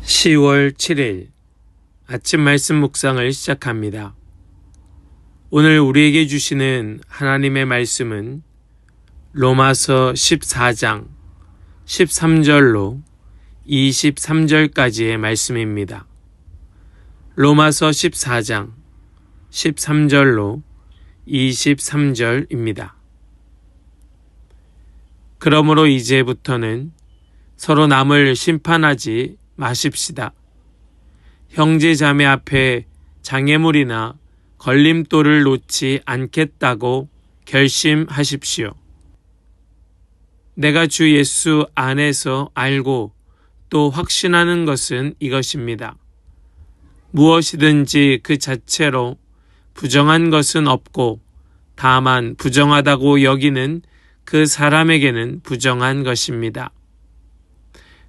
10월 7일 아침 말씀 묵상을 시작합니다. 오늘 우리에게 주시는 하나님의 말씀은 로마서 14장 13절로 23절까지의 말씀입니다. 로마서 14장 13절로 23절입니다. 그러므로 이제부터는 서로 남을 심판하지 마십시다. 형제 자매 앞에 장애물이나 걸림돌을 놓지 않겠다고 결심하십시오. 내가 주 예수 안에서 알고 또 확신하는 것은 이것입니다. 무엇이든지 그 자체로 부정한 것은 없고 다만 부정하다고 여기는 그 사람에게는 부정한 것입니다.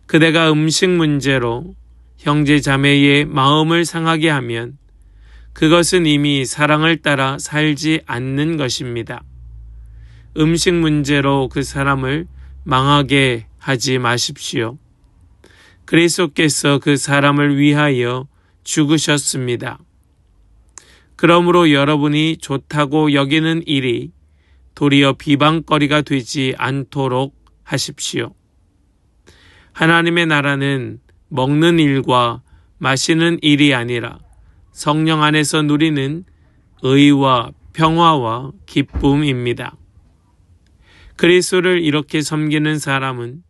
그대가 음식 문제로 형제 자매의 마음을 상하게 하면 그것은 이미 사랑을 따라 살지 않는 것입니다. 음식 문제로 그 사람을 망하게 하지 마십시오. 그리스도께서 그 사람을 위하여 죽으셨습니다. 그러므로 여러분이 좋다고 여기는 일이 도리어 비방거리가 되지 않도록 하십시오. 하나님의 나라는 먹는 일과 마시는 일이 아니라 성령 안에서 누리는 의와 평화와 기쁨입니다. 그리스도를 이렇게 섬기는 사람은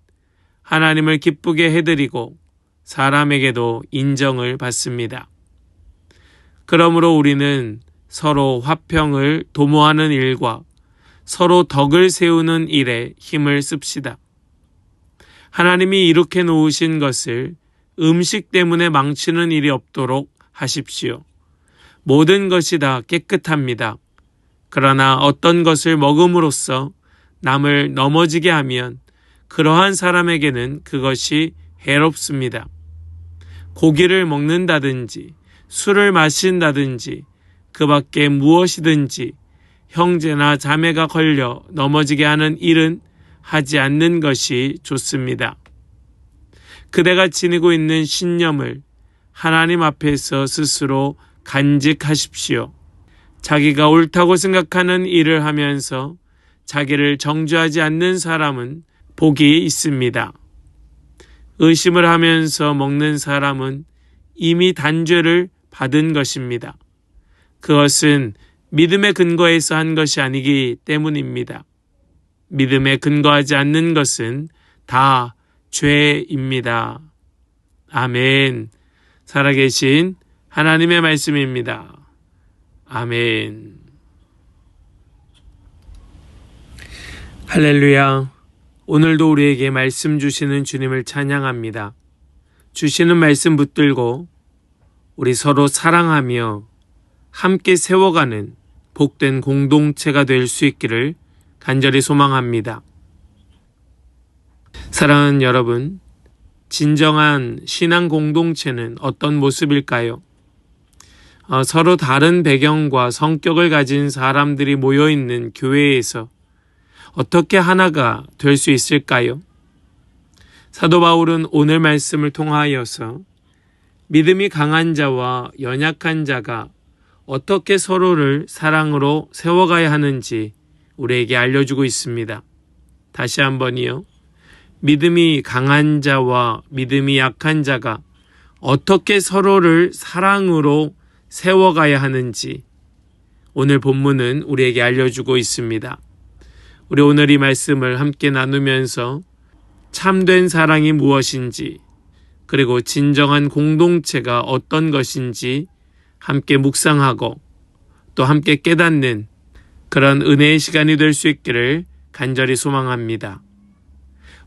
하나님을 기쁘게 해드리고 사람에게도 인정을 받습니다. 그러므로 우리는 서로 화평을 도모하는 일과 서로 덕을 세우는 일에 힘을 씁시다. 하나님이 이렇게 놓으신 것을 음식 때문에 망치는 일이 없도록 하십시오. 모든 것이 다 깨끗합니다. 그러나 어떤 것을 먹음으로써 남을 넘어지게 하면 그러한 사람에게는 그것이 해롭습니다. 고기를 먹는다든지 술을 마신다든지 그 밖에 무엇이든지 형제나 자매가 걸려 넘어지게 하는 일은 하지 않는 것이 좋습니다. 그대가 지니고 있는 신념을 하나님 앞에서 스스로 간직하십시오. 자기가 옳다고 생각하는 일을 하면서 자기를 정죄하지 않는 사람은 복이 있습니다. 의심을 하면서 먹는 사람은 이미 단죄를 받은 것입니다. 그것은 믿음의 근거에서 한 것이 아니기 때문입니다. 믿음에 근거하지 않는 것은 다 죄입니다. 아멘. 살아계신 하나님의 말씀입니다. 아멘. 할렐루야. 오늘도 우리에게 말씀 주시는 주님을 찬양합니다. 주시는 말씀 붙들고 우리 서로 사랑하며 함께 세워가는 복된 공동체가 될 수 있기를 간절히 소망합니다. 사랑하는 여러분, 진정한 신앙 공동체는 어떤 모습일까요? 서로 다른 배경과 성격을 가진 사람들이 모여있는 교회에서 어떻게 하나가 될 수 있을까요? 사도 바울은 오늘 말씀을 통하여서 믿음이 강한 자와 연약한 자가 어떻게 서로를 사랑으로 세워가야 하는지 우리에게 알려주고 있습니다. 다시 한번이요. 믿음이 강한 자와 믿음이 약한 자가 어떻게 서로를 사랑으로 세워가야 하는지 오늘 본문은 우리에게 알려주고 있습니다. 우리 오늘 이 말씀을 함께 나누면서 참된 사랑이 무엇인지 그리고 진정한 공동체가 어떤 것인지 함께 묵상하고 또 함께 깨닫는 그런 은혜의 시간이 될 수 있기를 간절히 소망합니다.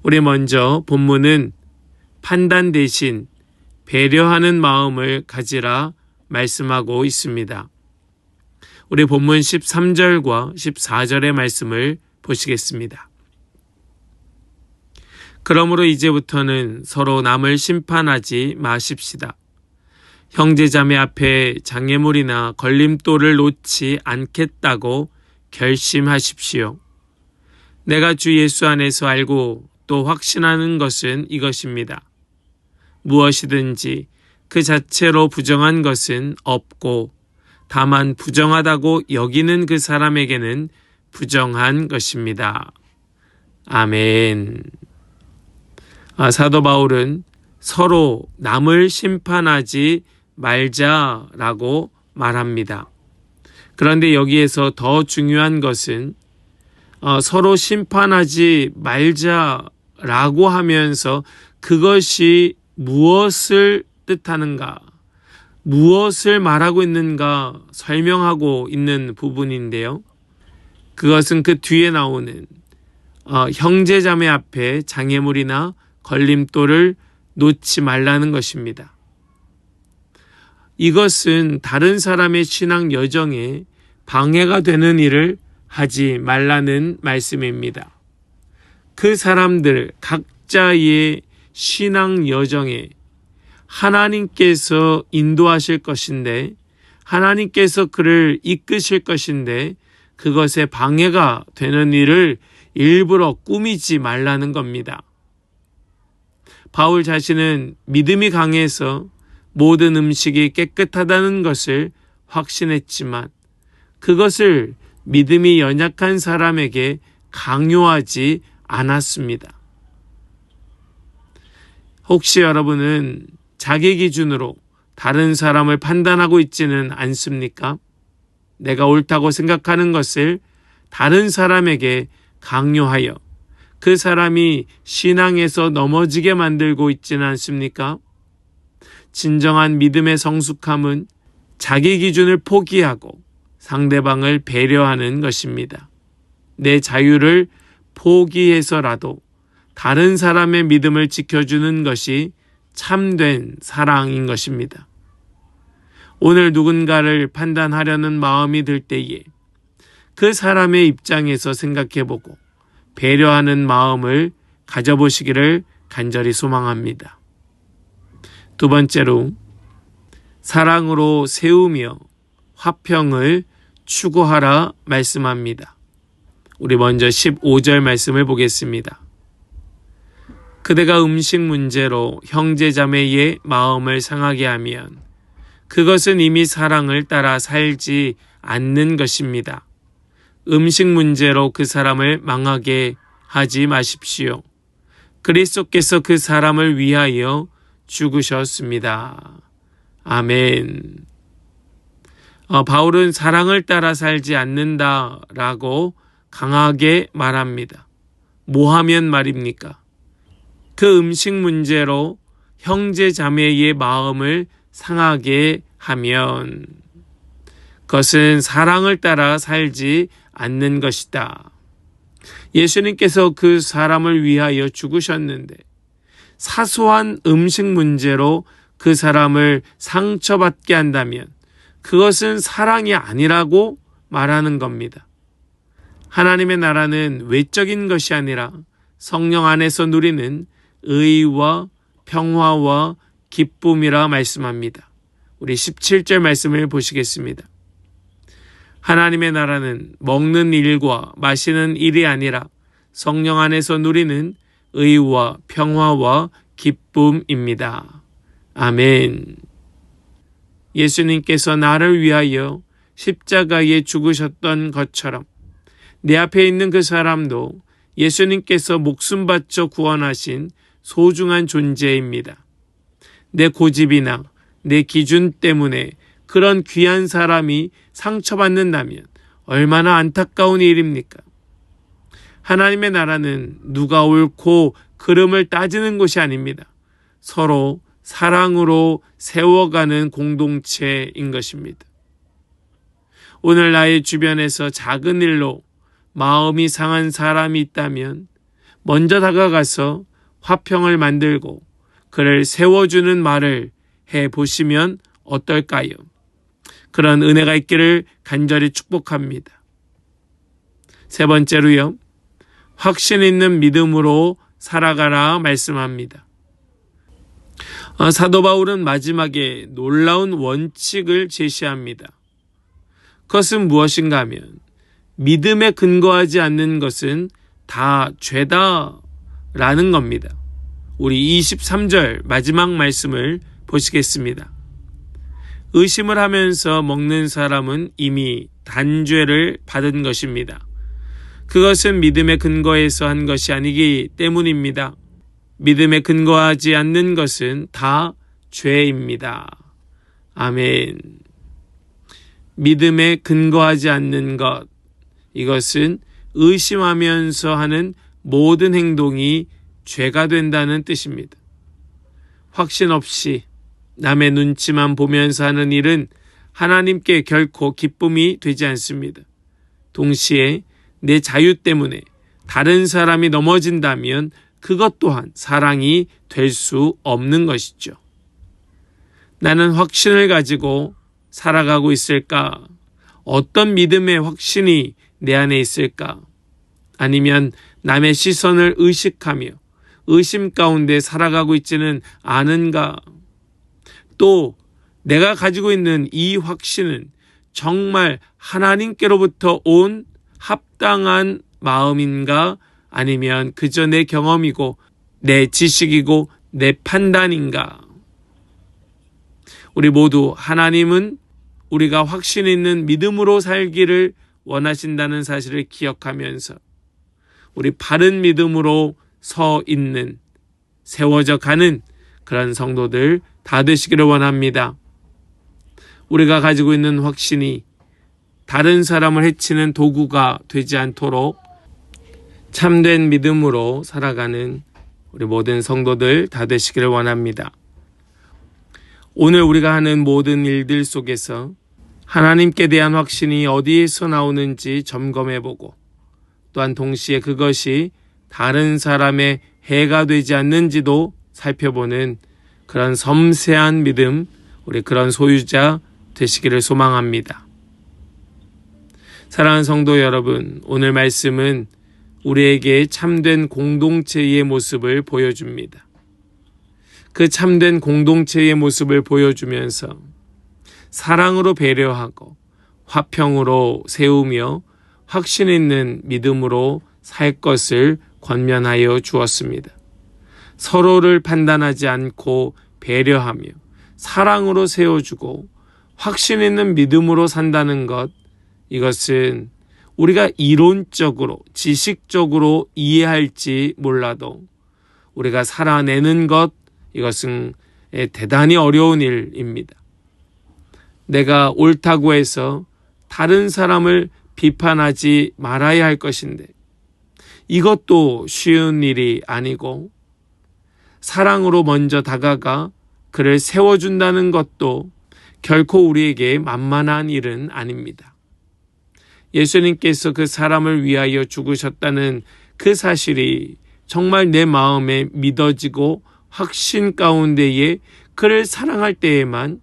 우리 먼저 본문은 판단 대신 배려하는 마음을 가지라 말씀하고 있습니다. 우리 본문 13절과 14절의 말씀을 보시겠습니다. 그러므로 이제부터는 서로 남을 심판하지 마십시다. 형제자매 앞에 장애물이나 걸림돌을 놓지 않겠다고 결심하십시오. 내가 주 예수 안에서 알고 또 확신하는 것은 이것입니다. 무엇이든지 그 자체로 부정한 것은 없고 다만 부정하다고 여기는 그 사람에게는 부정한 것입니다. 아멘. 사도 바울은 서로 남을 심판하지 말자라고 말합니다. 그런데 여기에서 더 중요한 것은 서로 심판하지 말자라고 하면서 그것이 무엇을 뜻하는가, 무엇을 말하고 있는가 설명하고 있는 부분인데요. 그것은 그 뒤에 나오는 형제자매 앞에 장애물이나 걸림돌을 놓지 말라는 것입니다. 이것은 다른 사람의 신앙 여정에 방해가 되는 일을 하지 말라는 말씀입니다. 그 사람들 각자의 신앙 여정에 하나님께서 인도하실 것인데, 하나님께서 그를 이끄실 것인데 그것에 방해가 되는 일을 일부러 꾸미지 말라는 겁니다. 바울 자신은 믿음이 강해서 모든 음식이 깨끗하다는 것을 확신했지만 그것을 믿음이 연약한 사람에게 강요하지 않았습니다. 혹시 여러분은 자기 기준으로 다른 사람을 판단하고 있지는 않습니까? 내가 옳다고 생각하는 것을 다른 사람에게 강요하여 그 사람이 신앙에서 넘어지게 만들고 있지는 않습니까? 진정한 믿음의 성숙함은 자기 기준을 포기하고 상대방을 배려하는 것입니다. 내 자유를 포기해서라도 다른 사람의 믿음을 지켜주는 것이 참된 사랑인 것입니다. 오늘 누군가를 판단하려는 마음이 들 때에 그 사람의 입장에서 생각해보고 배려하는 마음을 가져보시기를 간절히 소망합니다. 두 번째로, 사랑으로 세우며 화평을 추구하라 말씀합니다. 우리 먼저 15절 말씀을 보겠습니다. 그대가 음식 문제로 형제자매의 마음을 상하게 하면 그것은 이미 사랑을 따라 살지 않는 것입니다. 음식 문제로 그 사람을 망하게 하지 마십시오. 그리스도께서 그 사람을 위하여 죽으셨습니다. 아멘. 바울은 사랑을 따라 살지 않는다라고 강하게 말합니다. 뭐 하면 말입니까? 그 음식 문제로 형제 자매의 마음을 상하게 하면 그것은 사랑을 따라 살지 않는 것이다. 예수님께서 그 사람을 위하여 죽으셨는데 사소한 음식 문제로 그 사람을 상처받게 한다면 그것은 사랑이 아니라고 말하는 겁니다. 하나님의 나라는 외적인 것이 아니라 성령 안에서 누리는 의와 평화와 기쁨이라 말씀합니다. 우리 17절 말씀을 보시겠습니다. 하나님의 나라는 먹는 일과 마시는 일이 아니라 성령 안에서 누리는 의와 평화와 기쁨입니다. 아멘. 예수님께서 나를 위하여 십자가에 죽으셨던 것처럼 내 앞에 있는 그 사람도 예수님께서 목숨 바쳐 구원하신 소중한 존재입니다. 내 고집이나 내 기준 때문에 그런 귀한 사람이 상처받는다면 얼마나 안타까운 일입니까? 하나님의 나라는 누가 옳고 그름을 따지는 곳이 아닙니다. 서로 사랑으로 세워가는 공동체인 것입니다. 오늘 나의 주변에서 작은 일로 마음이 상한 사람이 있다면 먼저 다가가서 화평을 만들고 그를 세워주는 말을 해보시면 어떨까요? 그런 은혜가 있기를 간절히 축복합니다. 세 번째로요, 확신 있는 믿음으로 살아가라 말씀합니다. 사도 바울은 마지막에 놀라운 원칙을 제시합니다. 그것은 무엇인가 하면 믿음에 근거하지 않는 것은 다 죄다라는 겁니다. 우리 23절 마지막 말씀을 보시겠습니다. 의심을 하면서 먹는 사람은 이미 단죄를 받은 것입니다. 그것은 믿음의 근거에서 한 것이 아니기 때문입니다. 믿음에 근거하지 않는 것은 다 죄입니다. 아멘. 믿음에 근거하지 않는 것, 이것은 의심하면서 하는 모든 행동이 죄가 된다는 뜻입니다. 확신 없이 남의 눈치만 보면서 하는 일은 하나님께 결코 기쁨이 되지 않습니다. 동시에 내 자유 때문에 다른 사람이 넘어진다면 그것 또한 사랑이 될 수 없는 것이죠. 나는 확신을 가지고 살아가고 있을까? 어떤 믿음의 확신이 내 안에 있을까? 아니면 남의 시선을 의식하며 의심 가운데 살아가고 있지는 않은가? 또 내가 가지고 있는 이 확신은 정말 하나님께로부터 온 합당한 마음인가? 아니면 그저 내 경험이고 내 지식이고 내 판단인가? 우리 모두 하나님은 우리가 확신 있는 믿음으로 살기를 원하신다는 사실을 기억하면서 우리 바른 믿음으로 서 있는, 세워져 가는 그런 성도들 다 되시기를 원합니다. 우리가 가지고 있는 확신이 다른 사람을 해치는 도구가 되지 않도록 참된 믿음으로 살아가는 우리 모든 성도들 다 되시기를 원합니다. 오늘 우리가 하는 모든 일들 속에서 하나님께 대한 확신이 어디에서 나오는지 점검해보고 또한 동시에 그것이 다른 사람의 해가 되지 않는지도 살펴보는 그런 섬세한 믿음, 우리 그런 소유자 되시기를 소망합니다. 사랑하는 성도 여러분, 오늘 말씀은 우리에게 참된 공동체의 모습을 보여줍니다. 그 참된 공동체의 모습을 보여주면서 사랑으로 배려하고 화평으로 세우며 확신 있는 믿음으로 살 것을 권면하여 주었습니다. 서로를 판단하지 않고 배려하며 사랑으로 세워주고 확신 있는 믿음으로 산다는 것, 이것은 우리가 이론적으로 지식적으로 이해할지 몰라도 우리가 살아내는 것, 이것은 대단히 어려운 일입니다. 내가 옳다고 해서 다른 사람을 비판하지 말아야 할 것인데 이것도 쉬운 일이 아니고 사랑으로 먼저 다가가 그를 세워준다는 것도 결코 우리에게 만만한 일은 아닙니다. 예수님께서 그 사람을 위하여 죽으셨다는 그 사실이 정말 내 마음에 믿어지고 확신 가운데에 그를 사랑할 때에만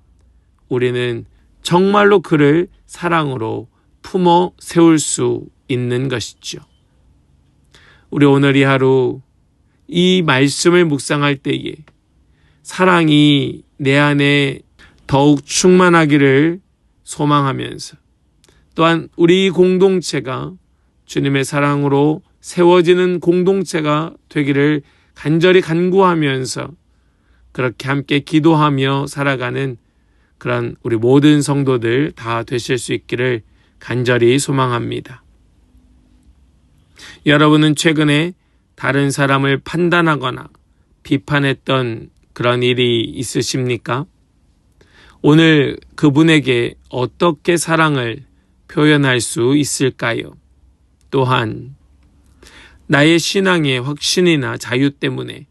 우리는 정말로 그를 사랑으로 품어 세울 수 있는 것이죠. 우리 오늘 이 하루 이 말씀을 묵상할 때에 사랑이 내 안에 더욱 충만하기를 소망하면서 또한 우리 공동체가 주님의 사랑으로 세워지는 공동체가 되기를 간절히 간구하면서 그렇게 함께 기도하며 살아가는 그런 우리 모든 성도들 다 되실 수 있기를 간절히 소망합니다. 여러분은 최근에 다른 사람을 판단하거나 비판했던 그런 일이 있으십니까? 오늘 그분에게 어떻게 사랑을 표현할 수 있을까요? 또한 나의 신앙의 확신이나 자유 때문에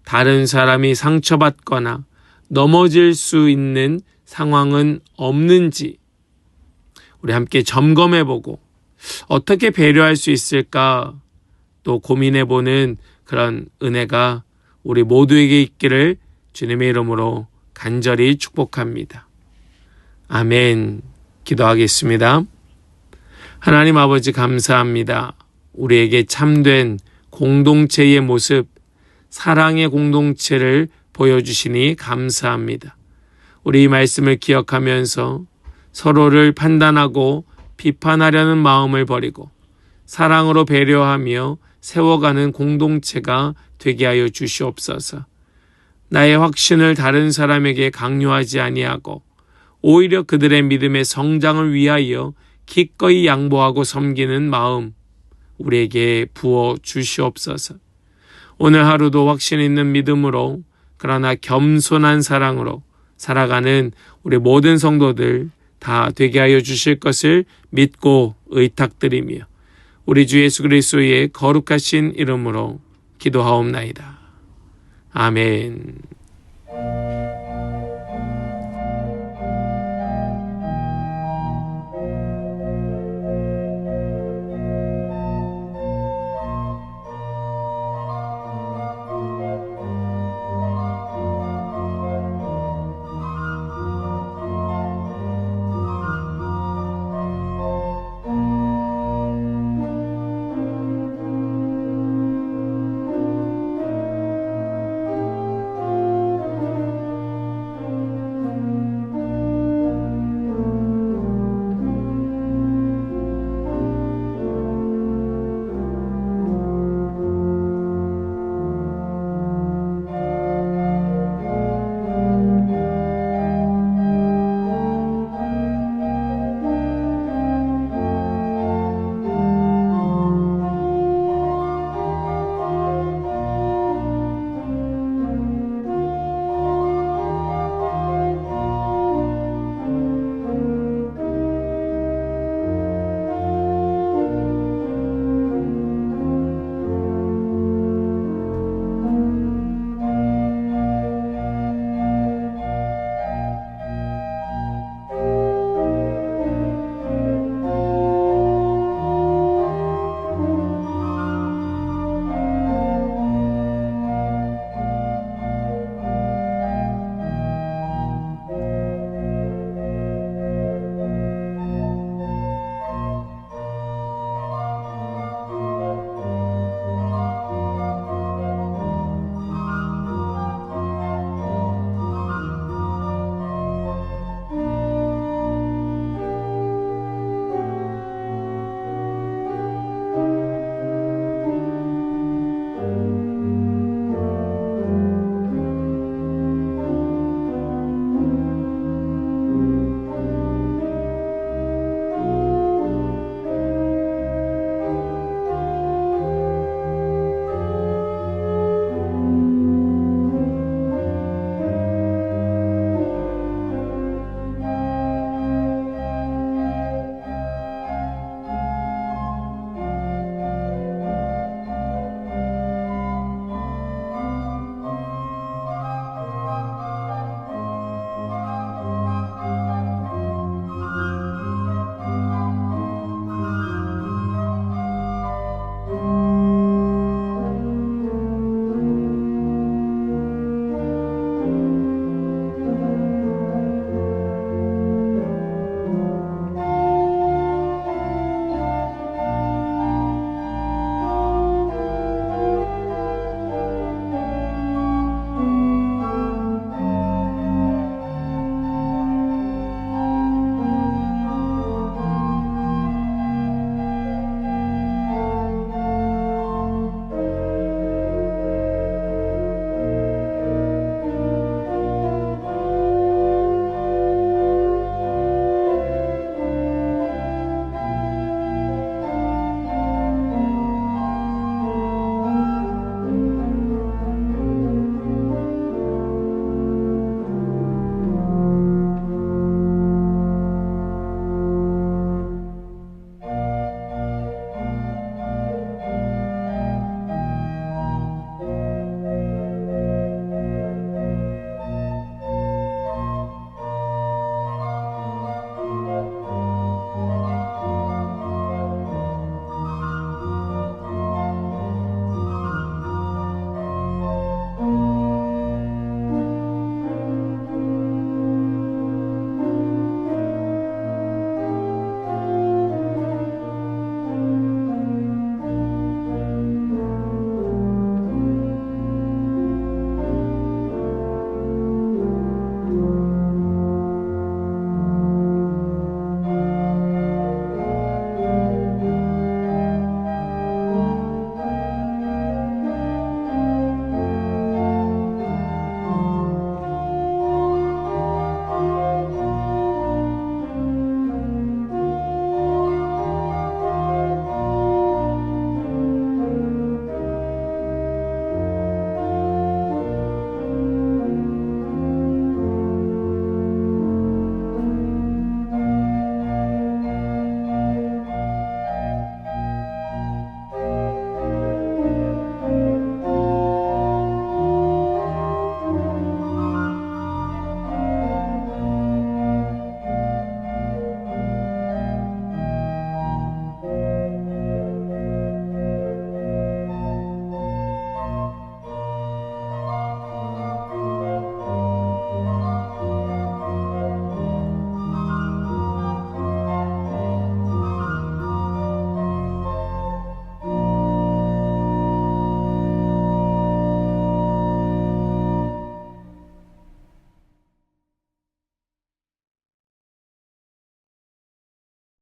다른 사람이 상처받거나 넘어질 수 있는 상황은 없는지 우리 함께 점검해보고 어떻게 배려할 수 있을까 또 고민해보는 그런 은혜가 우리 모두에게 있기를 주님의 이름으로 간절히 축복합니다. 아멘. 기도하겠습니다. 하나님 아버지 감사합니다. 우리에게 참된 공동체의 모습, 사랑의 공동체를 보여주시니 감사합니다. 우리 이 말씀을 기억하면서 서로를 판단하고 비판하려는 마음을 버리고 사랑으로 배려하며 세워가는 공동체가 되게 하여 주시옵소서. 나의 확신을 다른 사람에게 강요하지 아니하고 오히려 그들의 믿음의 성장을 위하여 기꺼이 양보하고 섬기는 마음 우리에게 부어 주시옵소서. 오늘 하루도 확신 있는 믿음으로 그러나 겸손한 사랑으로 살아가는 우리 모든 성도들 다 되게 하여 주실 것을 믿고 의탁드리며 우리 주 예수 그리스도의 거룩하신 이름으로 기도하옵나이다. 아멘.